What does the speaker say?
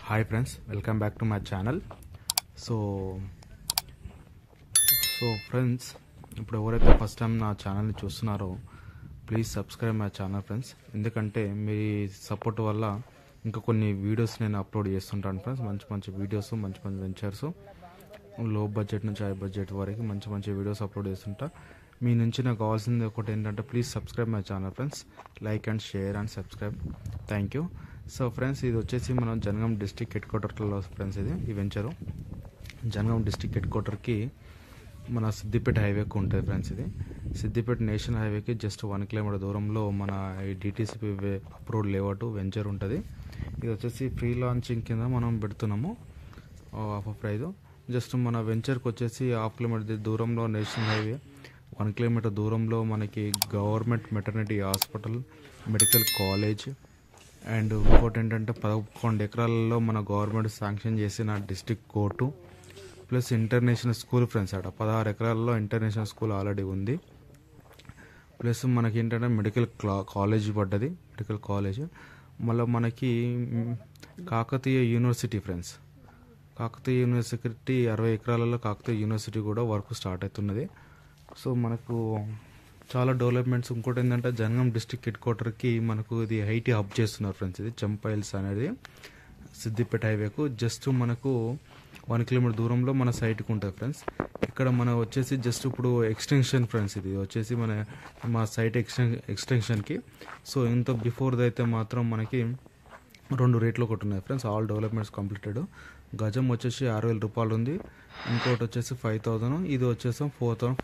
Hi friends, welcome back to my channel. So friends, ఇప్పుడు ఎవరైతే first time నా ఛానల్ని చూస్తున్నారో please subscribe my channel friends. ఎందుకంటే మీ సపోర్ట్ వల్ల ఇంకా కొన్ని వీడియోస్ నేను అప్లోడ్ చేస్తుంటాను ఫ్రెండ్స్. మంచి మంచి వీడియోస్, మంచి మంచి వెంచర్స్, లో బడ్జెట్ నుంచి హై బడ్జెట్ వరకు మంచి మంచి వీడియోస్ అప్లోడ్ చేస్తుంటా. మీ నుంచి నాకు కావాల్సింది ఒకటి ఏంటంటే please subscribe my channel friends. Like and share and subscribe. Thank you. So friends, ఇది వచ్చేసి మనం జనగాం డిస్ట్రిక్ట్ హెడ్ క్వార్టర్లో ఫ్రెండ్స్. ఈ వెంచరు జనగాం డిస్ట్రిక్ట్ హెడ్ క్వార్టర్కి మన సిద్దిపేట హైవేకి ఉంటుంది ఫ్రెండ్స్. ఇది సిద్దిపేట నేషనల్ హైవేకి జస్ట్ 1 కిలోమీటర్ దూరంలో మన ఈ డిటీసీపీ అప్రూవ్డ్ లేఅవుట్ వెంచర్ ఉంటుంది. ఇది వచ్చేసి ఫ్రీ లాంచింగ్ కింద మనం పెడుతున్నాము. ఆఫ్ ప్రైజ్ జస్ట్ మన వెంచర్కి వచ్చేసి 1/2 కిలోమీటర్ దూరంలో నేషనల్ హైవే, 1 కిలోమీటర్ దూరంలో మనకి government maternity hospital, medical college, and ఇంకోటి ఏంటంటే 11 ఎకరాలలో మన గవర్నమెంట్ శాంక్షన్ చేసిన district court plus international school friends. అక్కడ 16 ఎకరాలలో ఇంటర్నేషనల్ స్కూల్ ఆల్రెడీ ఉంది. ప్లస్ మనకి ఏంటంటే మెడికల్ కాలేజ్ పడ్డది, మెడికల్ కాలేజ్. మళ్ళీ మనకి Kakatiya university friends. Kakatiya university 60 ఎకరాలలో కాకతీయ యూనివర్సిటీ కూడా వర్క్ స్టార్ట్ అవుతున్నది. సో మనకు చాలా డెవలప్మెంట్స్. ఇంకోటి ఏంటంటే జనగాం డిస్ట్రిక్ట్ హెడ్ క్వార్టర్కి మనకు ఇది ఐటీ హబ్ చేస్తున్నారు ఫ్రెండ్స్. ఇది చంపైల్స్ అనేది సిద్దిపేట హైవేకు జస్ట్ మనకు 1 కిలోమీటర్ దూరంలో మన సైట్కి ఉంటుంది ఫ్రెండ్స్. ఇక్కడ మన వచ్చేసి జస్ట్ ఇప్పుడు ఎక్స్టెన్షన్ ఫ్రెండ్స్. ఇది వచ్చేసి మా సైట్ ఎక్స్టెన్షన్కి. సో ఇంత బిఫోర్ది అయితే మాత్రం మనకి 2 రేట్లు ఒకటి ఉన్నాయి ఫ్రెండ్స్. All developments completed. గజం వచ్చేసి 6,000 రూపాయలు ఉంది. ఇంకోటి వచ్చేసి 5,000. ఇది వచ్చేసి 4,500.